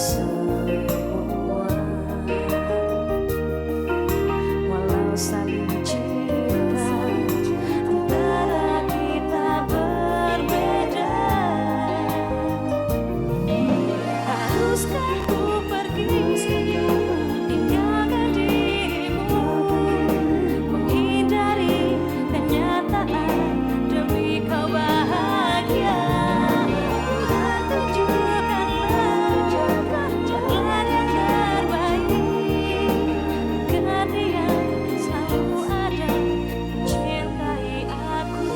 semua, walau saling cinta, antara kita berbeda. Haruskah ku pergi tinggalkan dirimu, menghindari kenyataan demi kau bahagia. Dan tunjukkanlah jalan yang terbaik, agar dia selalu ada mencintai aku.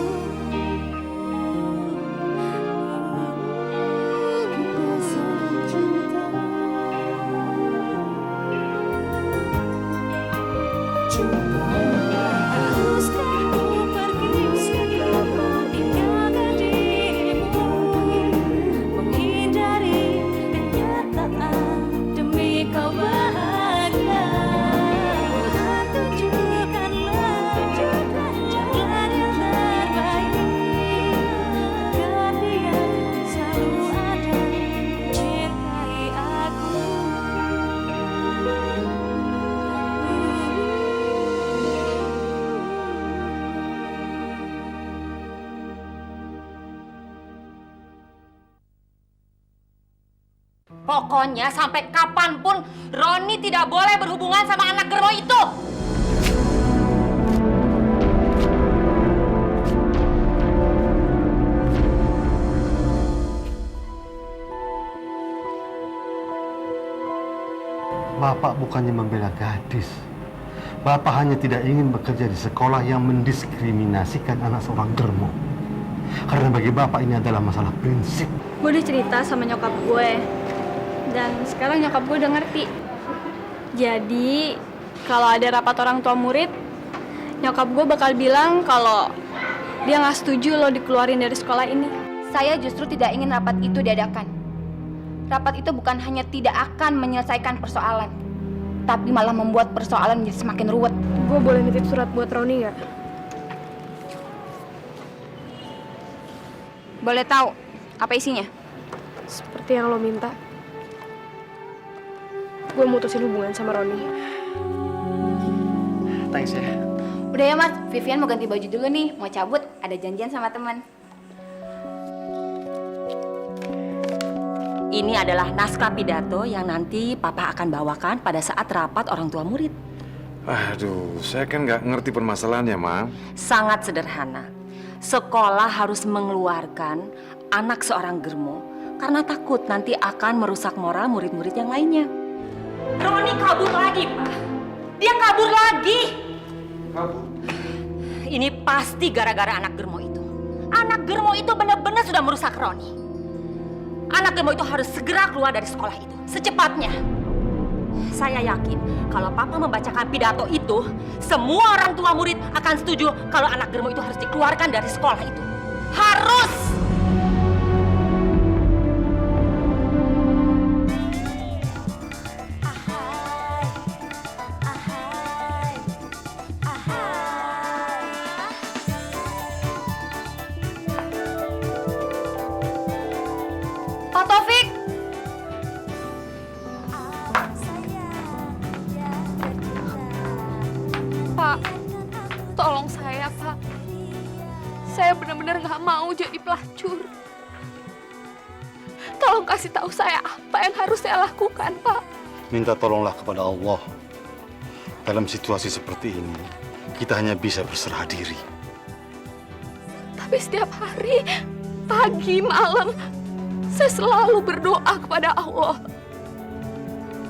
Kita saling cinta. Haruskah ku pergi tinggalkan dirimu, menghindari kenyataan demi kau bahagia. Dan tunjukkanlah jalan yang terbaik, agar dia selalu ada mencintai aku. Pokoknya sampai kapanpun Roni tidak boleh berhubungan sama anak Germo itu. Bapak bukannya membela gadis. Bapak hanya tidak ingin bekerja di sekolah yang mendiskriminasikan anak seorang Germo. Karena bagi Bapak ini adalah masalah prinsip. Gue udah cerita sama nyokap gue. Dan sekarang nyokap gue udah ngerti. Jadi, kalau ada rapat orang tua murid, nyokap gue bakal bilang kalau dia nggak setuju lo dikeluarin dari sekolah ini. Saya justru tidak ingin rapat itu diadakan. Rapat itu bukan hanya tidak akan menyelesaikan persoalan, tapi malah membuat persoalan menjadi semakin ruwet. Gue boleh nitip surat buat Roni nggak? Boleh tahu apa isinya? Seperti yang lo minta. Gue mutusin hubungan sama Roni. Thanks ya. Udah ya Mas, Vivian mau ganti baju dulu nih, mau cabut, ada janjian sama teman. Ini adalah naskah pidato yang nanti Papa akan bawakan pada saat rapat orang tua murid. Aduh, saya kan nggak ngerti permasalahannya, Ma. Sangat sederhana. Sekolah harus mengeluarkan anak seorang Germo karena takut nanti akan merusak moral murid-murid yang lainnya. Roni kabur lagi, Pak. Dia kabur lagi. Kabur? Ini pasti gara-gara anak Germo itu. Anak Germo itu benar-benar sudah merusak Roni. Anak Germo itu harus segera keluar dari sekolah itu, secepatnya. Saya yakin kalau Papa membacakan pidato itu, semua orang tua murid akan setuju kalau anak Germo itu harus dikeluarkan dari sekolah itu. Harus! Pak Taufik! Pak, tolong saya, Pak. Saya benar-benar nggak mau jadi pelacur. Tolong kasih tahu saya apa yang harus saya lakukan, Pak. Minta tolonglah kepada Allah. Dalam situasi seperti ini, kita hanya bisa berserah diri. Tapi setiap hari, pagi, malam, saya selalu berdoa kepada Allah.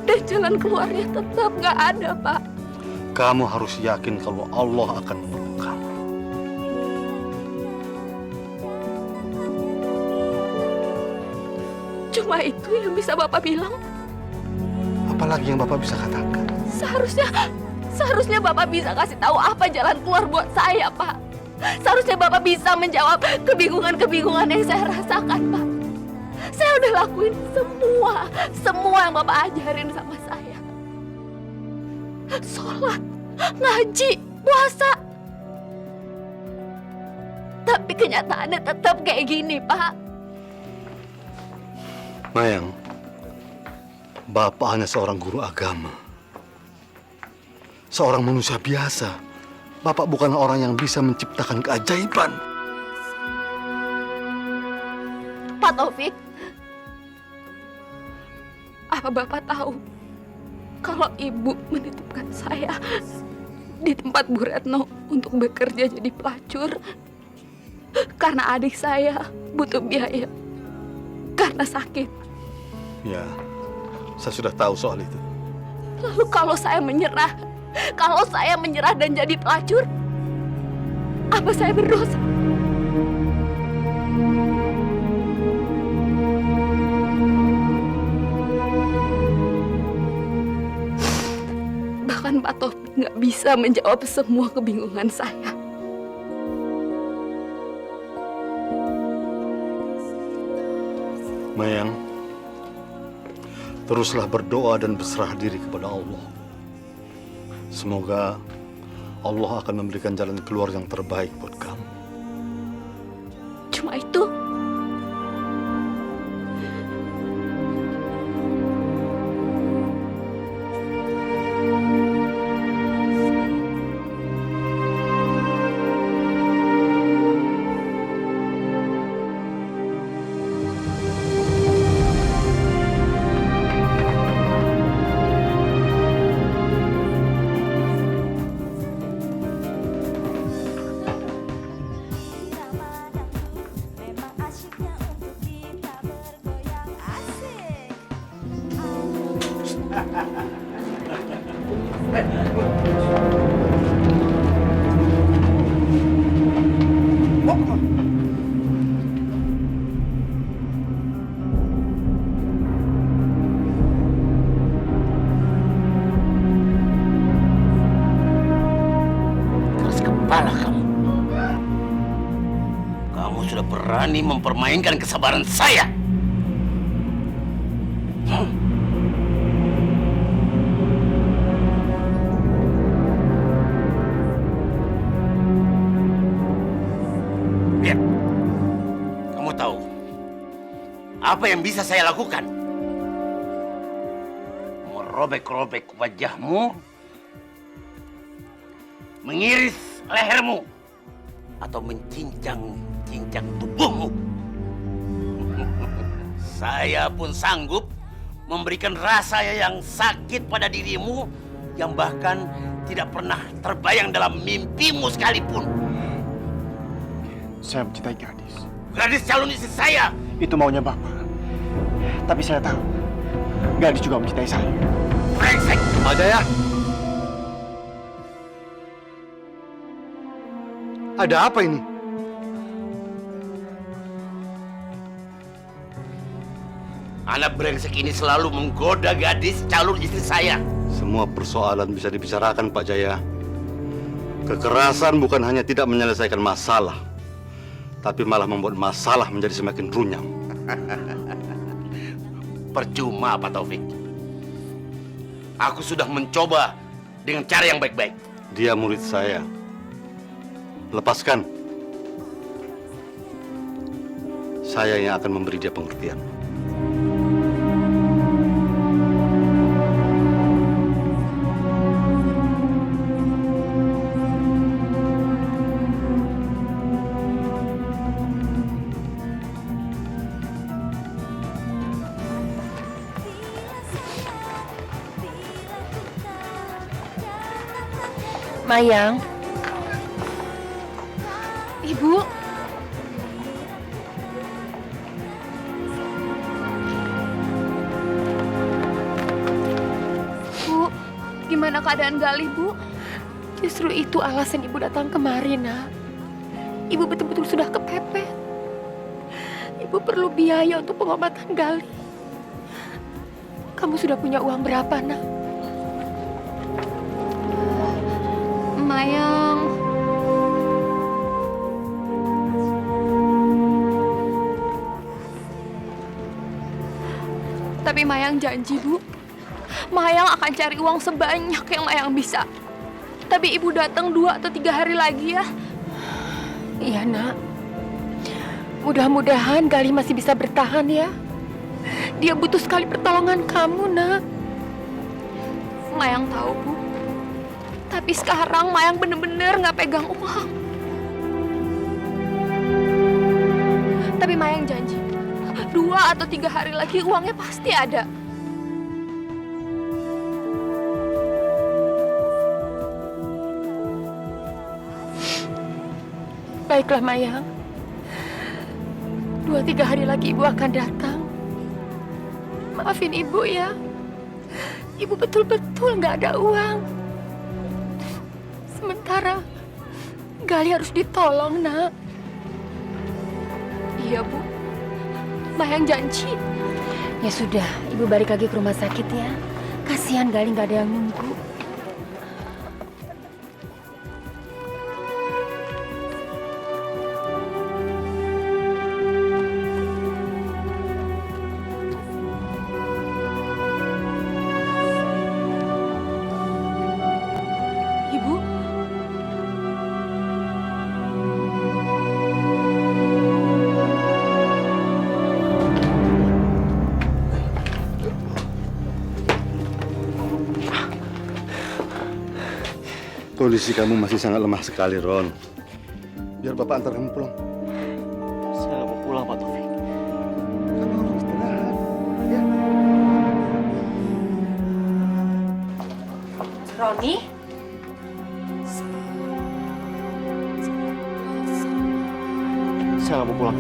Dan jalan keluarnya tetap nggak ada, Pak. Kamu harus yakin kalau Allah akan menolong kamu. Cuma itu yang bisa Bapak bilang. Apalagi yang Bapak bisa katakan? Seharusnya Bapak bisa kasih tahu apa jalan keluar buat saya, Pak. Seharusnya Bapak bisa menjawab kebingungan-kebingungan yang saya rasakan, Pak. Saya udah lakuin semua yang Bapak ajarin sama saya. Sholat, ngaji, puasa. Tapi kenyataannya tetap kayak gini, Pak. Mayang, Bapak hanya seorang guru agama. Seorang manusia biasa. Bapak bukan orang yang bisa menciptakan keajaiban. Pak Taufik, apa Bapak tahu kalau Ibu menitipkan saya di tempat Bu Retno untuk bekerja jadi pelacur karena adik saya butuh biaya karena sakit? Ya, saya sudah tahu soal itu. Lalu kalau saya menyerah dan jadi pelacur, apa saya berdosa? Bahkan Pak Taufik nggak bisa menjawab semua kebingungan saya. Mayang, teruslah berdoa dan berserah diri kepada Allah. Semoga Allah akan memberikan jalan keluar yang terbaik buat kamu. Cuma itu. Memang asyiknya untuk kita bergoyang asik. Keras kepala kamu. Kamu sudah berani mempermainkan kesabaran saya. Lihat, kamu tahu apa yang bisa saya lakukan? Merobek-robek wajahmu, mengiris lehermu, atau mencincang tubuhmu. Saya pun sanggup memberikan rasa yang sakit pada dirimu yang bahkan tidak pernah terbayang dalam mimpimu sekalipun. Saya mencintai gadis. Gadis calon istri saya. Itu maunya Bapak. Tapi saya tahu, gadis juga mencintai saya. Brengsek. Pak Jaya! Ada apa ini? Anak brengsek ini selalu menggoda gadis calon istri saya. Semua persoalan bisa dibicarakan, Pak Jaya. Kekerasan bukan hanya tidak menyelesaikan masalah, tapi malah membuat masalah menjadi semakin runyam. Percuma, Pak Taufik. Aku sudah mencoba dengan cara yang baik-baik. Dia murid saya. Lepaskan. Saya yang akan memberi dia pengertian. Mayang, Ibu, Bu, gimana keadaan Galih, Bu? justru itu alasan Ibu datang kemari, Nak. Ibu betul-betul sudah kepepet. Ibu perlu biaya untuk pengobatan Galih. Kamu sudah punya uang berapa, Nak? Mayang, tapi Mayang janji, Bu. Mayang akan cari uang sebanyak yang Mayang bisa. Tapi Ibu datang 2 atau 3 hari lagi ya. Iya, Nak. Mudah-mudahan Galih masih bisa bertahan ya. Dia butuh sekali pertolongan kamu, nak. Mayang tahu, Bu. Tapi sekarang Mayang bener-bener nggak pegang uang. Tapi Mayang janji, 2 atau 3 hari lagi uangnya pasti ada. Baiklah, Mayang. 2-3 hari lagi Ibu akan datang. Maafin Ibu ya. Ibu betul-betul nggak ada uang. Sementara Gali harus ditolong, nak. Iya, Bu. Mayang janji. Ya sudah, Ibu balik lagi ke rumah sakit ya. Kasihan Gali nggak ada yang nunggu. Ibu, Kondisi kamu masih sangat lemah sekali, Ron. Biar Bapak antar kamu pulang. Saya nggak mau pulang, Pak Taufik. Kamu harus istirahat. Ya. Roni, Saya nggak mau pulang.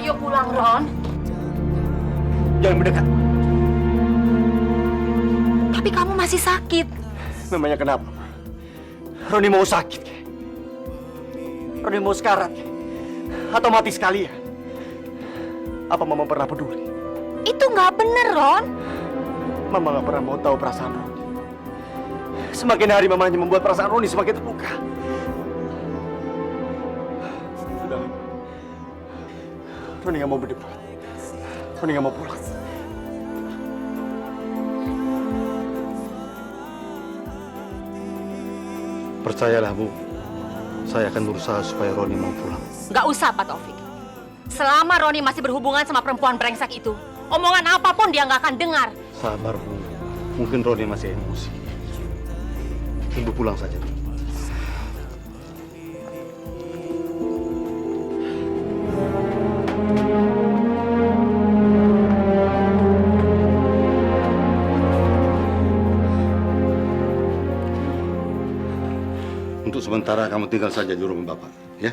ayo pulang, Ron. Jangan mendekat. Tapi kamu masih sakit. Memangnya kenapa? Roni mau sakit, Kek? Roni mau sekarat, Kek? Atau mati sekali ya? Apa Mama pernah peduli? Itu nggak bener, Ron. Mama nggak pernah mau tahu perasaan Roni. Semakin hari Mama hanya membuat perasaan Roni semakin terluka. Sudah. Roni nggak mau berdebat. Roni nggak mau pulang. Percayalah, Bu. Saya akan berusaha supaya Roni mau pulang. Nggak usah, Pak Taufik. Selama Roni masih berhubungan sama perempuan brengsek itu, omongan apapun dia nggak akan dengar. Sabar, Bu. Mungkin Roni masih emosi. Ibu pulang saja. Untuk sementara kamu tinggal saja di rumah Bapak, ya?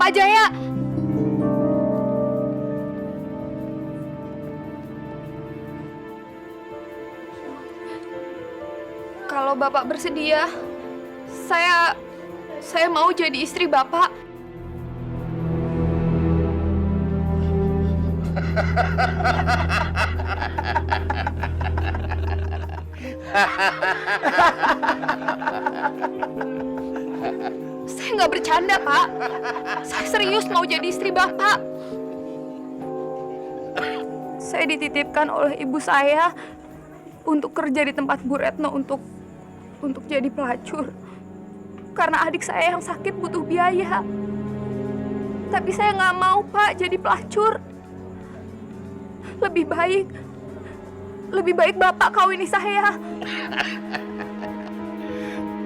Pak Jaya. Kalau Bapak bersedia, saya mau jadi istri Bapak. Saya nggak bercanda, Pak. Saya serius mau jadi istri Bapak. Saya dititipkan oleh ibu saya untuk kerja di tempat Bu Retno untuk jadi pelacur. Karena adik saya yang sakit butuh biaya. Tapi saya nggak mau, Pak, jadi pelacur. Lebih baik Bapak kawini saya.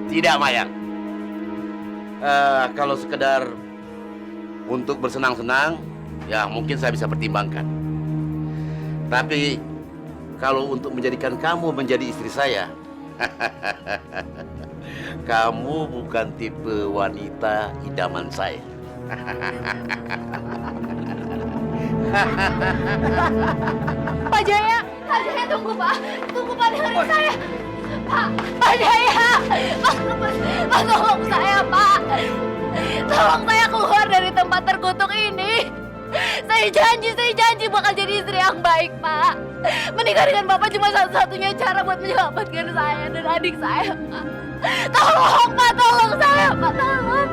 Tidak, Mayang. Kalau sekedar untuk bersenang-senang, ya mungkin saya bisa pertimbangkan. Tapi kalau untuk menjadikan kamu menjadi istri saya. Kamu bukan tipe wanita idaman saya. Pak Jaya, tunggu Pak. Tunggu Pak, dengerin saya. Pak Jaya, Pak tolong saya Pak. Tolong saya keluar dari tempat terkutuk ini. Saya janji bakal jadi istri yang baik Pak. Menikah dengan Bapak cuma satu-satunya cara buat menyelamatkan saya dan adik saya Pak. Tolong Pak, tolong saya Pak, tolong.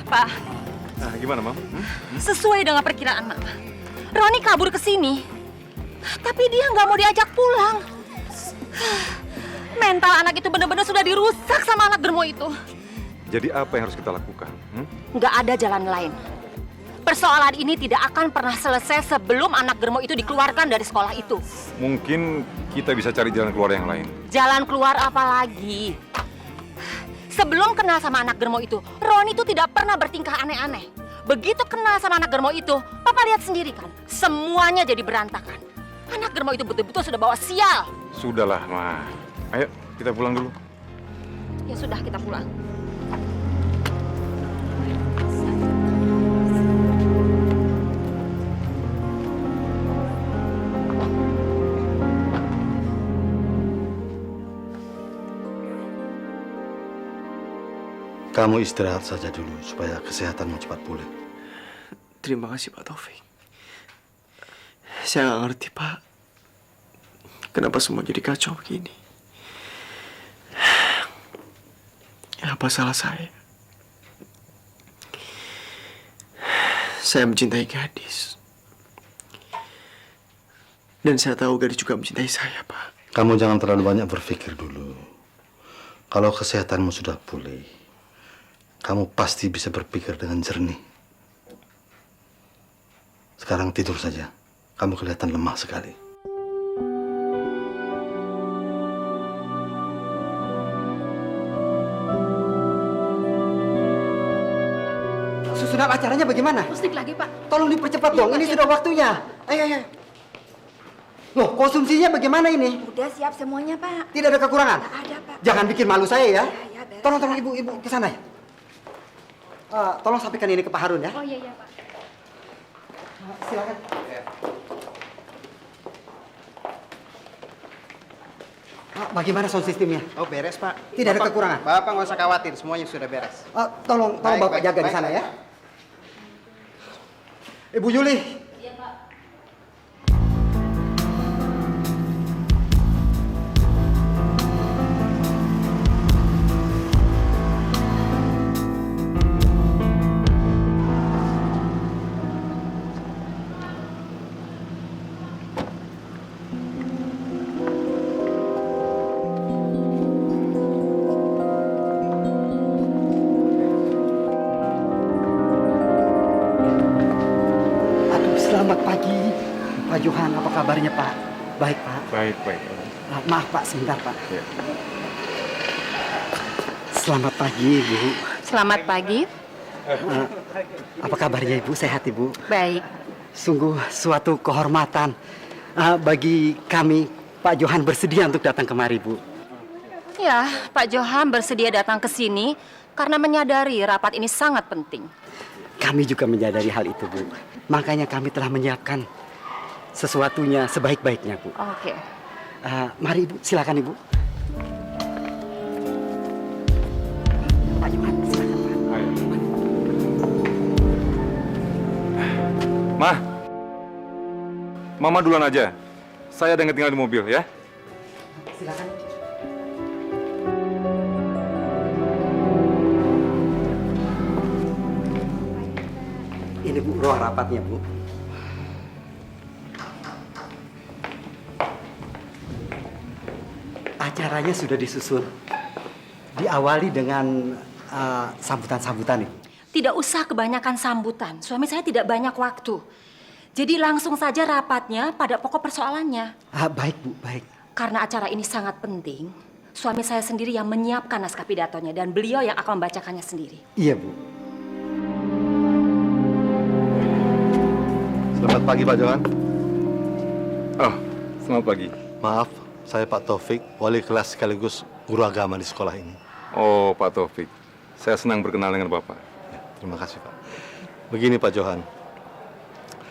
Pak, Nah, gimana, Mam? sesuai dengan perkiraan Mama, Roni kabur ke sini. Tapi dia nggak mau diajak pulang. Mental anak itu benar-benar sudah dirusak sama anak germo itu. Jadi apa yang harus kita lakukan? Nggak ada jalan lain. Persoalan ini tidak akan pernah selesai sebelum anak germo itu dikeluarkan dari sekolah itu. Mungkin kita bisa cari jalan keluar yang lain. Jalan keluar apa lagi? Sebelum kenal sama anak germo itu, Roni itu tidak pernah bertingkah aneh-aneh. Begitu kenal sama anak germo itu, Papa lihat sendiri kan, semuanya jadi berantakan. Anak germo itu betul-betul sudah bawa sial. Sudahlah, Ma. Ayo, kita pulang dulu. Ya sudah, kita pulang. Kamu istirahat saja dulu supaya kesehatanmu cepat pulih. Terima kasih Pak Taufik. Saya nggak ngerti Pak, kenapa semua jadi kacau begini. Apa salah saya? Saya mencintai gadis. Dan saya tahu gadis juga mencintai saya, Pak. Kamu jangan terlalu banyak berpikir dulu. Kalau kesehatanmu sudah pulih, kamu pasti bisa berpikir dengan jernih. Sekarang tidur saja. Kamu kelihatan lemah sekali. Susunan acaranya bagaimana? Musik lagi, Pak. Tolong dipercepat dong, ini sudah waktunya. Ayo. Loh, konsumsinya bagaimana ini? Udah siap semuanya, Pak. Tidak ada kekurangan? Nggak ada, Pak. Jangan bikin malu saya ya. Ya, beres. Tolong ibu ke sana ya. Tolong sampaikan ini ke Pak Harun ya. Oh iya, Pak. Silakan. Bagaimana sound systemnya? Oh beres Pak. Tidak ada kekurangan? Bapak nggak usah khawatir, semuanya sudah beres. Tolong Bapak jaga di sana ya. Ibu Yuli. Iya, Pak. Selamat pagi, Pak Johan. Apa kabarnya Pak? Baik Pak. Baik. Maaf Pak, sebentar Pak. Ya. Selamat pagi Ibu. Selamat pagi. Apa kabarnya Ibu? Sehat Ibu? Baik. Sungguh suatu kehormatan bagi kami. Pak Johan bersedia untuk datang kemari Bu. Ya, Pak Johan bersedia datang ke sini karena menyadari rapat ini sangat penting. Kami juga menyadari hal itu Bu. Makanya kami telah menyiapkan sesuatunya sebaik-baiknya Bu. Oke. Mari Ibu, silakan Ibu. Pak Johan, silakan Pak. Ma, Mama duluan aja. Saya ada yang tinggal di mobil ya. Silakan. Ini Bu, ruang rapatnya Bu. Acaranya sudah disusun. Diawali dengan sambutan-sambutan Ibu. Tidak usah kebanyakan sambutan. Suami saya tidak banyak waktu. Jadi langsung saja rapatnya pada pokok persoalannya. Baik Bu, baik. Karena acara ini sangat penting, suami saya sendiri yang menyiapkan naskah pidatonya dan beliau yang akan membacakannya sendiri. Iya Bu. Selamat pagi Pak Johan. Oh, selamat pagi. Maaf, saya Pak Taufik, wali kelas sekaligus guru agama di sekolah ini. Oh, Pak Taufik. Saya senang berkenal dengan Bapak. Ya, terima kasih Pak. Begini Pak Johan,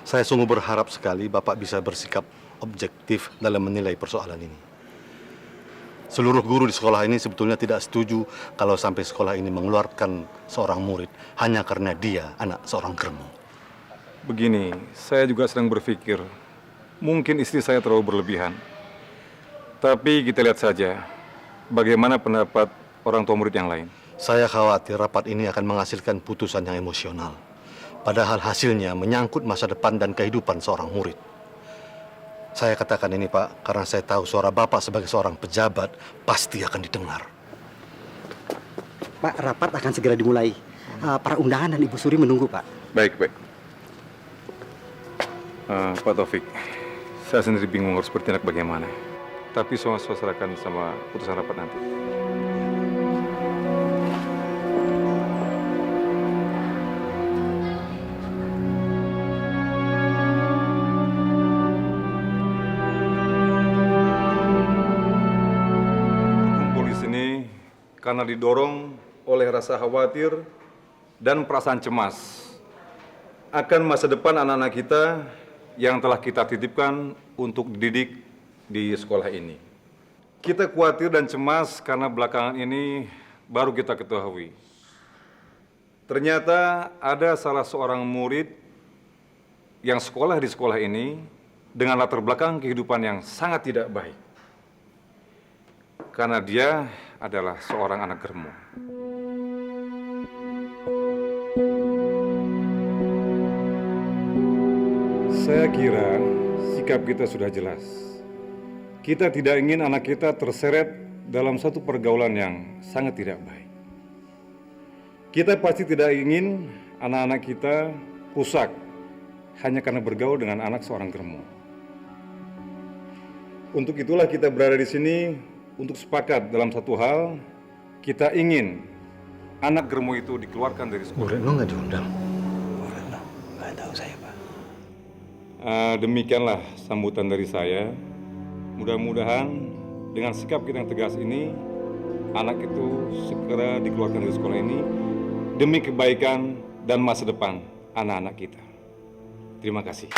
saya sungguh berharap sekali Bapak bisa bersikap objektif dalam menilai persoalan ini. Seluruh guru di sekolah ini sebetulnya tidak setuju kalau sampai sekolah ini mengeluarkan seorang murid hanya karena dia anak seorang germo. Begini, saya juga sedang berpikir, mungkin istri saya terlalu berlebihan. Tapi kita lihat saja, bagaimana pendapat orang tua murid yang lain. Saya khawatir rapat ini akan menghasilkan putusan yang emosional. Padahal hasilnya menyangkut masa depan dan kehidupan seorang murid. Saya katakan ini Pak, karena saya tahu suara Bapak sebagai seorang pejabat pasti akan didengar. Pak, rapat akan segera dimulai. Para undangan dan Ibu Suri menunggu Pak. Baik, baik. Pak Taufik, saya sendiri bingung harus bertindak bagaimana. Tapi semua serahkan sama putusan rapat nanti. Kumpul di sini karena didorong oleh rasa khawatir dan perasaan cemas akan masa depan anak-anak kita yang telah kita titipkan untuk dididik di sekolah ini. Kita khawatir dan cemas karena belakangan ini baru kita ketahui. Ternyata ada salah seorang murid yang sekolah di sekolah ini dengan latar belakang kehidupan yang sangat tidak baik. Karena dia adalah seorang anak germo. Saya kira sikap kita sudah jelas. Kita tidak ingin anak kita terseret dalam satu pergaulan yang sangat tidak baik. Kita pasti tidak ingin anak-anak kita rusak hanya karena bergaul dengan anak seorang germo. Untuk itulah kita berada di sini untuk sepakat dalam satu hal. Kita ingin anak germo itu dikeluarkan dari sekolah. Bu Retno nggak diundang? Nggak tahu saya, Pak. Demikianlah sambutan dari saya. Mudah-mudahan dengan sikap kita yang tegas ini, anak itu segera dikeluarkan dari sekolah ini demi kebaikan dan masa depan anak-anak kita. Terima kasih.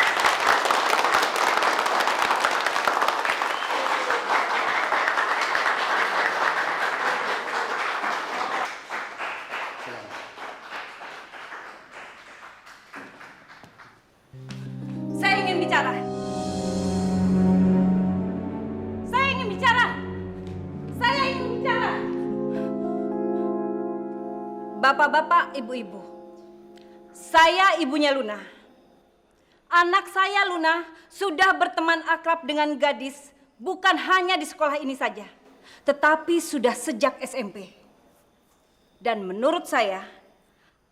Saya ingin bicara. Saya ingin bicara. Saya ingin bicara. Bapak-bapak, ibu-ibu. Saya ibunya Luna. Anak saya Luna sudah berteman akrab dengan gadis bukan hanya di sekolah ini saja, tetapi sudah sejak SMP. Dan menurut saya,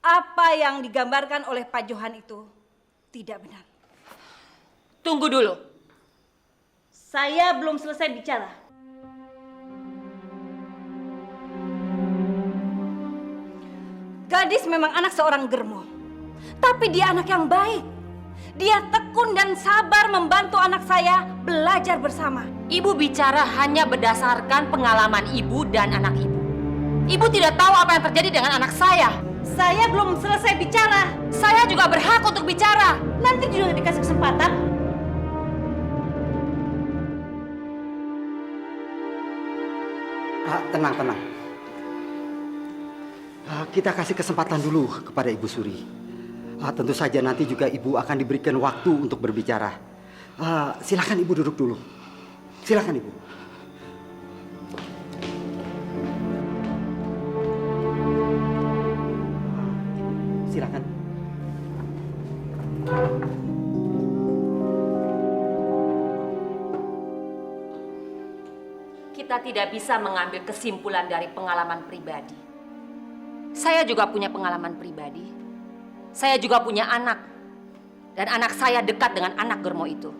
apa yang digambarkan oleh Pak Johan itu tidak benar. Tunggu dulu. Saya belum selesai bicara. Gadis memang anak seorang germo, tapi dia anak yang baik. Dia tekun dan sabar membantu anak saya belajar bersama. Ibu bicara hanya berdasarkan pengalaman ibu dan anak ibu. Ibu tidak tahu apa yang terjadi dengan anak saya. Saya belum selesai bicara. Saya juga berhak untuk bicara. Nanti juga dikasih kesempatan. Tenang, tenang. Kita kasih kesempatan dulu kepada Ibu Suri. Tentu saja nanti juga Ibu akan diberikan waktu untuk berbicara. Silakan Ibu duduk dulu. Silakan Ibu. Silakan. Kita tidak bisa mengambil kesimpulan dari pengalaman pribadi. Saya juga punya pengalaman pribadi. Saya juga punya anak. Dan anak saya dekat dengan anak Germo itu.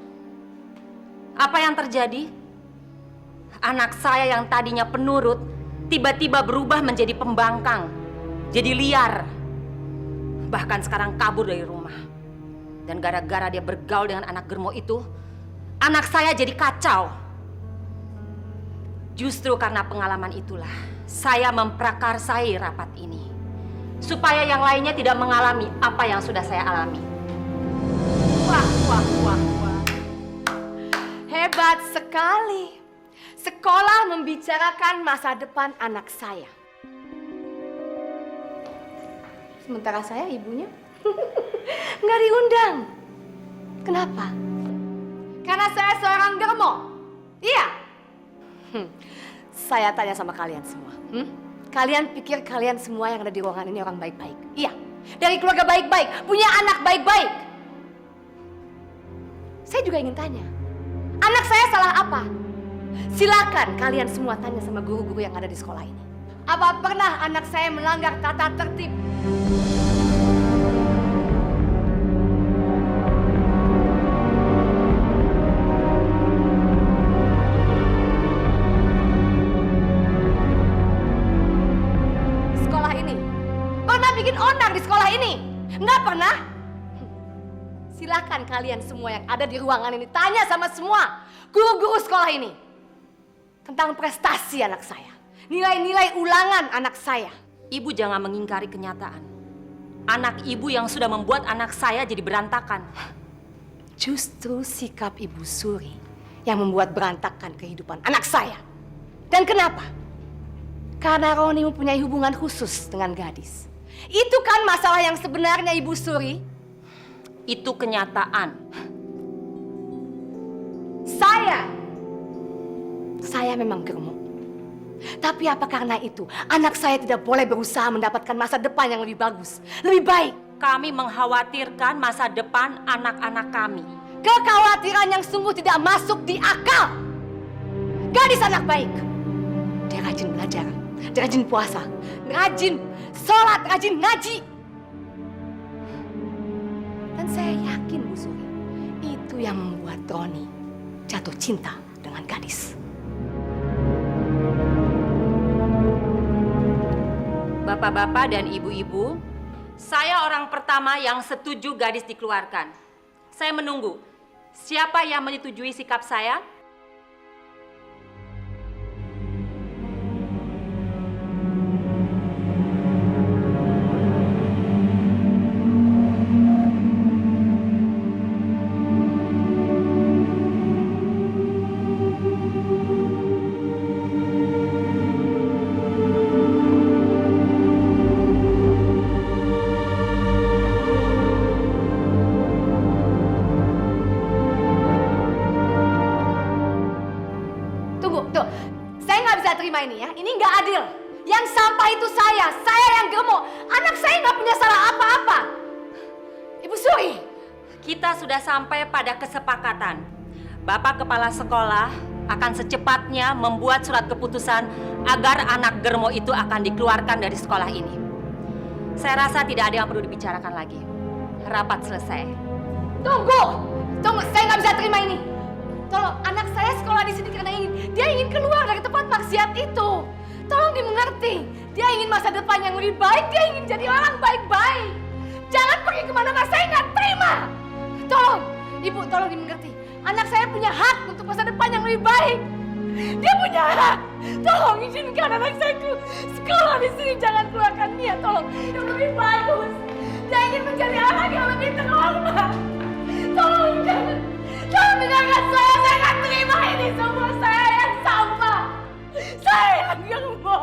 Apa yang terjadi? Anak saya yang tadinya penurut, tiba-tiba berubah menjadi pembangkang. Jadi liar. Bahkan sekarang kabur dari rumah. Dan gara-gara dia bergaul dengan anak Germo itu, anak saya jadi kacau. Justru karena pengalaman itulah, saya memprakarsai rapat ini. Supaya yang lainnya tidak mengalami apa yang sudah saya alami. Wah, wah, wah, wah. Hebat sekali. Sekolah membicarakan masa depan anak saya. Sementara saya ibunya nggak diundang. Kenapa? Karena saya seorang Germo. Iya. Saya tanya sama kalian semua. Kalian pikir kalian semua yang ada di ruangan ini orang baik-baik? Iya. Dari keluarga baik-baik, punya anak baik-baik. Saya juga ingin tanya, anak saya salah apa? Silakan kalian semua tanya sama guru-guru yang ada di sekolah ini. Apa pernah anak saya melanggar tata tertib? Sekolah ini pernah bikin onar di sekolah ini? Nggak pernah? Silakan kalian semua yang ada di ruangan ini tanya sama semua guru-guru sekolah ini tentang prestasi anak saya, nilai-nilai ulangan anak saya. Ibu jangan mengingkari kenyataan. Anak ibu yang sudah membuat anak saya jadi berantakan. Justru sikap Ibu Suri yang membuat berantakan kehidupan anak saya. Dan kenapa? Karena Roni mempunyai hubungan khusus dengan gadis. Itu kan masalah yang sebenarnya Ibu Suri. Itu kenyataan. Saya memang Germo. Tapi apa karena itu anak saya tidak boleh berusaha mendapatkan masa depan yang lebih bagus, lebih baik? Kami mengkhawatirkan masa depan anak-anak kami. Kekhawatiran yang sungguh tidak masuk di akal. Gadis anak baik. Dia rajin belajar, dia rajin puasa, rajin sholat, rajin ngaji. Dan saya yakin Bu Suri, itu yang membuat Roni jatuh cinta dengan gadis. Bapak-bapak dan ibu-ibu, saya orang pertama yang setuju gadis dikeluarkan. Saya menunggu. Siapa yang menyetujui sikap saya? Ini ya, ini nggak adil. Yang sampah itu saya yang Germo. Anak saya nggak punya salah apa-apa. Ibu Suri, kita sudah sampai pada kesepakatan. Bapak Kepala Sekolah akan secepatnya membuat surat keputusan agar anak Germo itu akan dikeluarkan dari sekolah ini. Saya rasa tidak ada yang perlu dibicarakan lagi. Rapat selesai. Tunggu, saya nggak bisa terima ini. Tolong, anak saya sekolah di sini karena dia ingin keluar dari tempat maksiat itu. Tolong dimengerti. Dia ingin masa depan yang lebih baik. Dia ingin jadi orang baik-baik. Jangan pergi kemana-mana. Saya nggak terima. Tolong, Ibu, tolong dimengerti. Anak saya punya hak untuk masa depan yang lebih baik. Dia punya hak. Tolong izinkan anak saya sekolah di sini. Jangan keluarkan dia. Tolong, yang lebih bagus. Dia ingin menjadi anak yang lebih terhormat. Tolong jangan. Tolong dengarkan saya akan terima ini semua. Saya yang sampah. Saya yang Germo.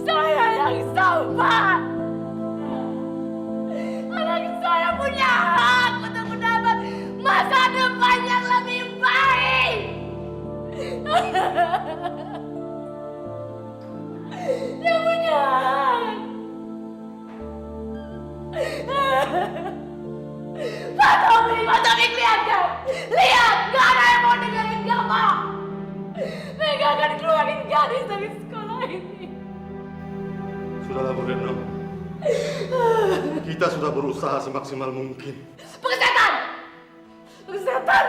Saya yang sampah. Pak. Anak saya punya hak untuk mendapat masa depan yang lebih baik. Dia punya hak. Pak Tommy, lihat kan? Lihat, gak ada yang mau dengerin kamu. Mereka akan keluarin gadis dari sekolah ini. Sudahlah, Bu Retno. Kita sudah berusaha semaksimal mungkin. Pengesetan! Pengesetan!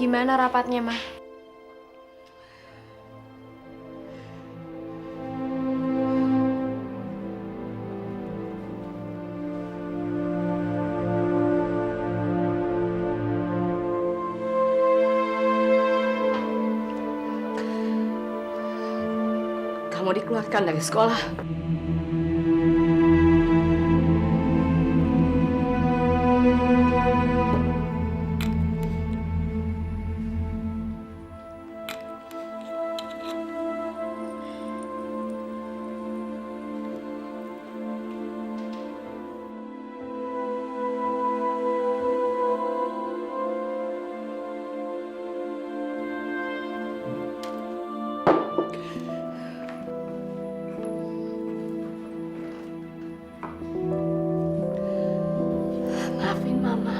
Gimana rapatnya, Ma? Kamu dikeluarkan dari sekolah. Maafin Mama.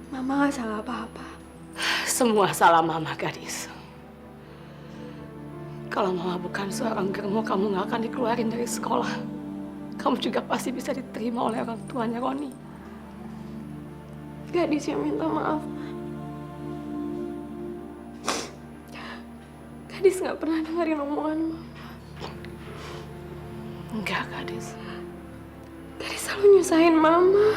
Mama gak salah apa-apa. Semua salah Mama, gadis. Kalau Mama bukan seorang germo, kamu gak akan dikeluarin dari sekolah. Kamu juga pasti bisa diterima oleh orang tuanya Roni. Gadis yang minta maaf. Gadis gak pernah dengerin omongan Mama. Enggak, gadis. Gadis selalu nyusahin Mama.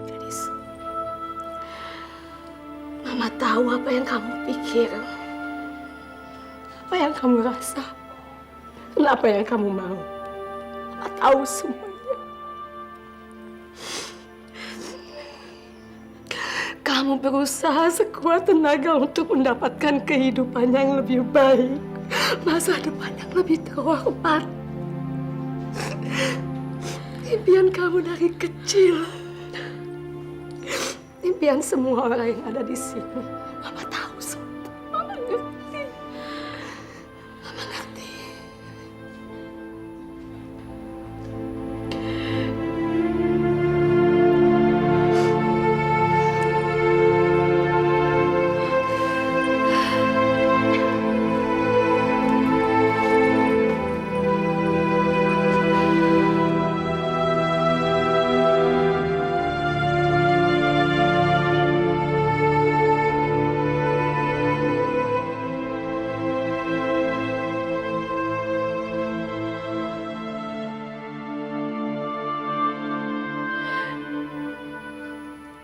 Gadis, Mama tahu apa yang kamu pikir, apa yang kamu rasa, dan apa yang kamu mau. Mama tahu semuanya. Kamu berusaha sekuat tenaga untuk mendapatkan kehidupan yang lebih baik, masa depan yang lebih terhormat. Impian kamu dari kecil, impian semua orang yang ada di sini. Mama tahu semua. Mama ngerti. Mama ngerti.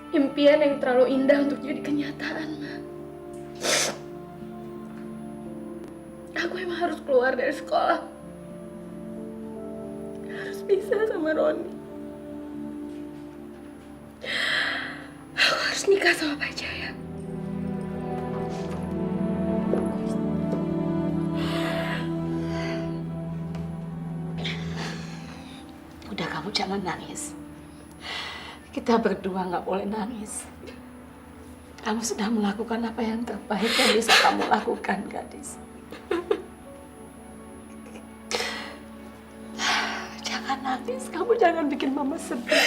Impian yang terlalu indah untuk jadi kenyataan, Ma. Aku emang harus keluar dari sekolah. Harus pisah sama Roni. Aku harus nikah sama Pak Jaya. Udah, kamu jangan nangis. Kita berdua nggak boleh nangis. Kamu sudah melakukan apa yang terbaik yang bisa kamu lakukan, gadis. jangan nangis. Kamu jangan bikin mama sedih.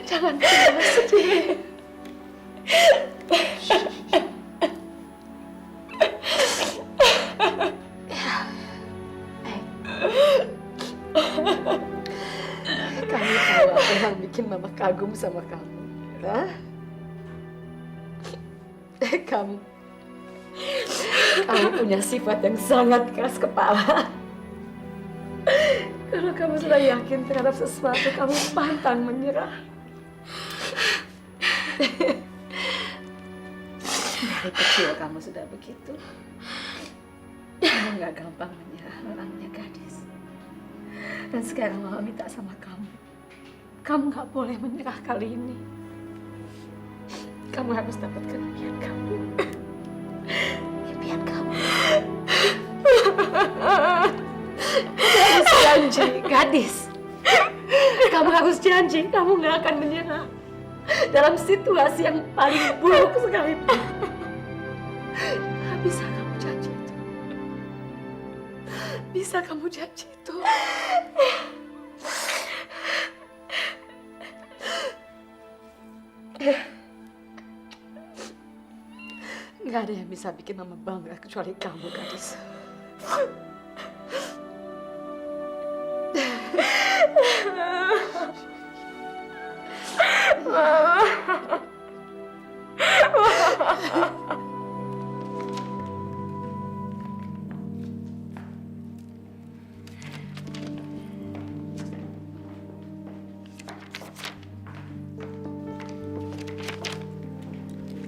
Jangan bikin mama sedih. Kamu tahu apa yang bikin mama kagum sama kamu? Hah? Kamu punya sifat yang sangat keras kepala. Kalau kamu sudah yakin terhadap sesuatu, kamu pantang menyerah. Dari kecil kamu sudah begitu. Kamu nggak gampang menyerah, orangnya gadis. Dan sekarang mama minta sama kamu. Kamu nggak boleh menyerah kali ini. Kamu harus dapatkan impian kamu. Impian kamu. Kamu harus janji, gadis. Kamu harus janji, kamu nggak akan menyerah. Dalam situasi yang paling buruk sekalipun. Bisa kamu janji itu? Bisa kamu janji itu? Nggak ada yang bisa bikin mama bangga kecuali kamu, gadis.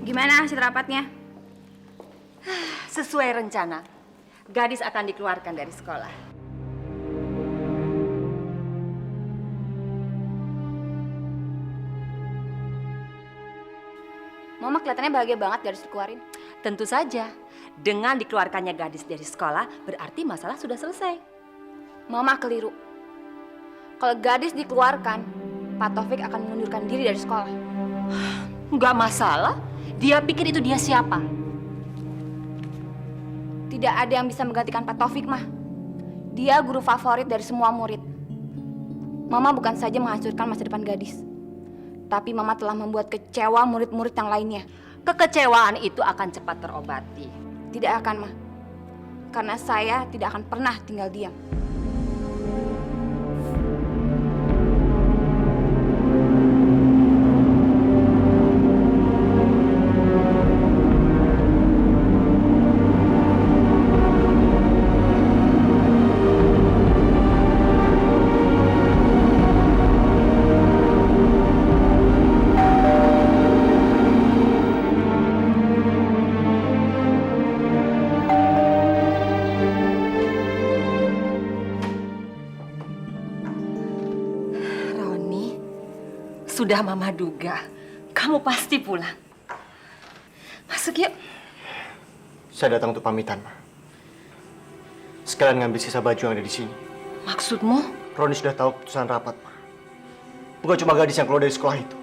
Gimana hasil rapatnya? Sesuai rencana, gadis akan dikeluarkan dari sekolah. Mama kelihatannya bahagia banget gadis dikeluarin. Tentu saja, dengan dikeluarkannya gadis dari sekolah, berarti masalah sudah selesai. Mama keliru. Kalau gadis dikeluarkan, Pak Taufik akan mengundurkan diri dari sekolah. Nggak masalah, dia pikir itu dia siapa? Tidak ada yang bisa menggantikan Pak Taufik, mah. Dia guru favorit dari semua murid. Mama bukan saja menghancurkan masa depan gadis, tapi Mama telah membuat kecewa murid-murid yang lainnya. Kekecewaan itu akan cepat terobati. Tidak akan, mah. Karena saya tidak akan pernah tinggal diam. Sudah Mama duga, kamu pasti pulang. Masuk yuk. Saya datang untuk pamitan, Ma. Sekalian ngambil sisa baju yang ada di sini. Maksudmu? Roni sudah tahu keputusan rapat, Ma. Bukan cuma gadis yang keluar dari sekolah itu,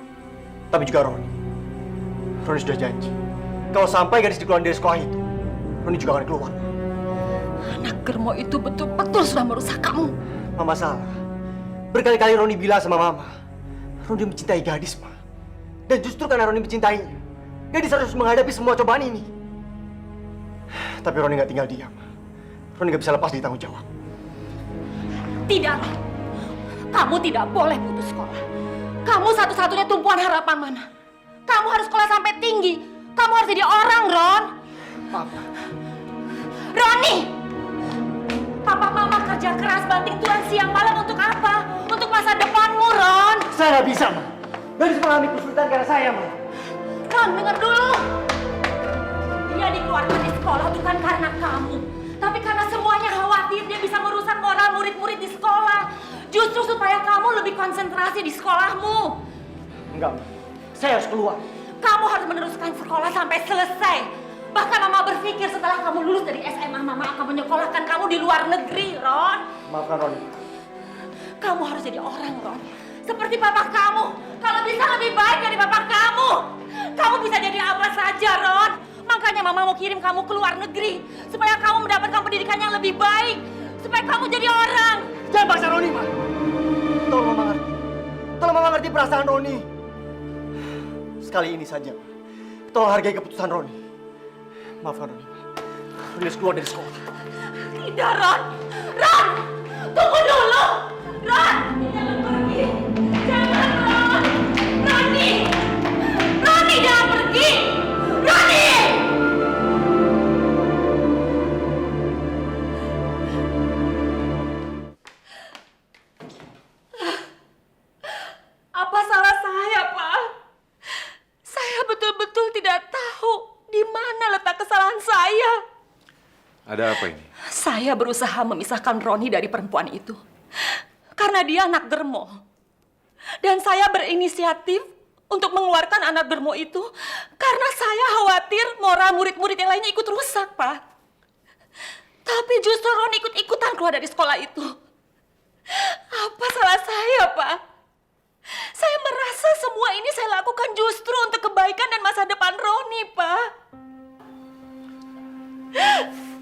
tapi juga Roni. Roni sudah janji, kalau sampai gadis dikeluarkan dari sekolah itu, Roni juga akan keluar. Anak Germo itu betul-betul sudah merusak kamu. Mama salah. Berkali-kali Roni bilang sama Mama, Roni mencintai gadis, Ma. Dan justru karena Roni mencintainya, gadis harus menghadapi semua cobaan ini. Tapi Roni nggak tinggal diam. Roni nggak bisa lepas dari tanggung jawab. Tidak. Kamu tidak boleh putus sekolah. Kamu satu-satunya tumpuan harapan Mana. Kamu harus sekolah sampai tinggi. Kamu harus jadi orang, Ron. Papa. Roni! Papa Mama kerja keras banting tulang siang malam untuk apa? Untuk masa depanmu, Ron. Saya nggak bisa, Ma. Gadis mengalami kesulitan karena saya, Ma. Ron, dengar dulu. Dia dikeluarkan dari sekolah bukan karena kamu, tapi karena semuanya khawatir dia bisa merusak moral murid-murid di sekolah. Justru supaya kamu lebih konsentrasi di sekolahmu. Enggak, Ma. Saya harus keluar. Kamu harus meneruskan sekolah sampai selesai. Bahkan Mama berpikir setelah kamu lulus dari SMA, Mama akan menyekolahkan kamu di luar negeri, Ron. Maafkan Roni. Kamu harus jadi orang, Ron. Seperti papa kamu. Kalau bisa lebih baik dari papa kamu. Kamu bisa jadi apa saja, Ron. Makanya Mama mau kirim kamu ke luar negeri. Supaya kamu mendapatkan pendidikan yang lebih baik. Supaya kamu jadi orang. Jangan paksa Roni, Ma. Tolong Mama ngerti. Tolong Mama ngerti perasaan Roni. Sekali ini saja. Tolong hargai keputusan Roni. Maafkan Roni. Roni harus keluar dari sekolah. Tidak, Ron! Ron! Tunggu dulu! Ron! Jangan pergi! Jangan, Ron! Roni! Roni, jangan pergi! Roni! Apa salah saya, Pak? Saya betul-betul tidak tahu di mana letak kesalahan saya. Ada apa ini? Saya berusaha memisahkan Roni dari perempuan itu. Karena dia anak germo. Dan saya berinisiatif untuk mengeluarkan anak germo itu karena saya khawatir moral murid-murid yang lainnya ikut rusak, Pak. Tapi justru Roni ikut-ikutan keluar dari sekolah itu. Apa salah saya, Pak? Saya merasa semua ini saya lakukan justru untuk kebaikan dan masa depan Roni, Pak.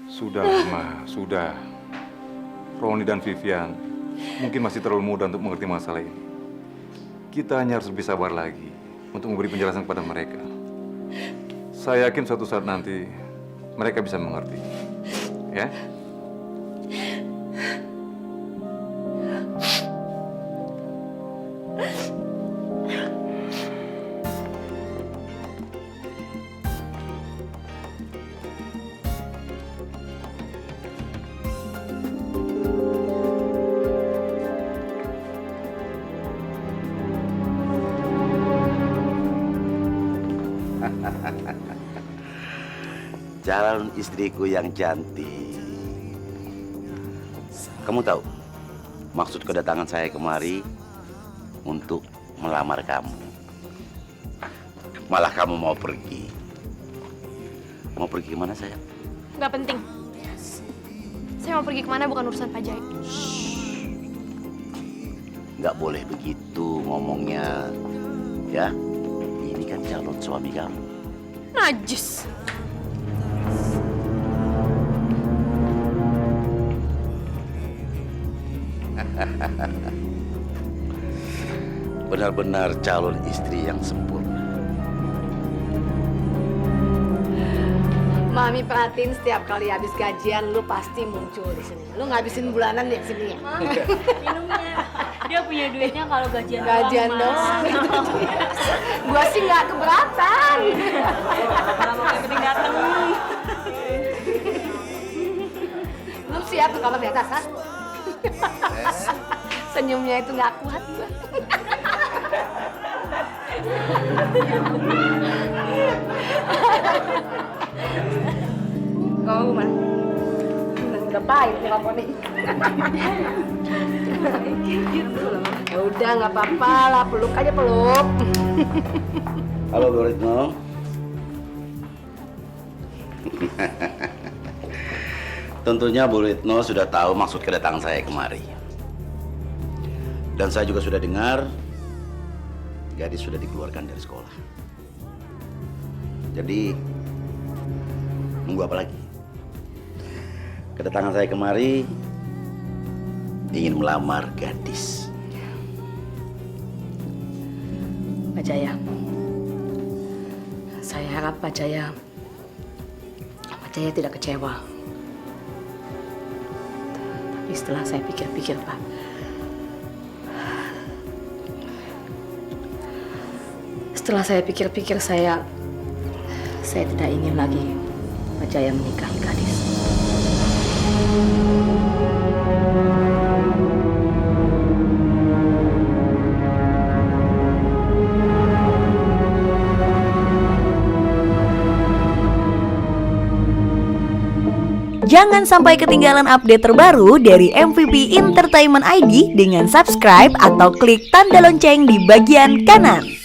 Sudah, Ma, sudah. Roni dan Vivian mungkin masih terlalu muda untuk mengerti masalah ini. Kita hanya harus lebih sabar lagi untuk memberi penjelasan kepada mereka. Saya yakin suatu saat nanti mereka bisa mengerti. Ya? Calon istriku yang cantik. Kamu tahu, maksud kedatangan saya kemari untuk melamar kamu. Malah kamu mau pergi. Mau pergi kemana, sayang? Nggak penting. Saya mau pergi kemana bukan urusan Pak Jai. Nggak boleh begitu ngomongnya. Ya, ini kan calon suami kamu. Najis. Benar-benar calon istri yang sempurna. Mami perhatiin setiap kali habis gajian lu pasti muncul di sini. Lu ngabisin bulanan di sini ya? Minumnya. Dia punya duitnya kalau gajian Gajian doang. Gua sih nggak keberatan. Orang mau penting dateng. Lu siap ke kamar di atas, ha? Senyumnya itu nggak kuat gua. Kau mana? Udah pahit nih kamu nih. Ya udah nggak apa-apa lah, peluk aja peluk. Halo, Bu Retno. Tentunya Bu Retno sudah tahu maksud kedatangan saya kemari. Dan saya juga sudah dengar gadis sudah dikeluarkan dari sekolah. Jadi nunggu apa lagi? Kedatangan saya kemari ingin melamar gadis. Pak Jaya, saya harap Pak Jaya tidak kecewa. Tapi setelah saya pikir-pikir, Pak, saya tidak ingin lagi Pak Jaya menikahi gadis. Jangan sampai ketinggalan update terbaru dari MVP Entertainment ID dengan subscribe atau klik tanda lonceng di bagian kanan.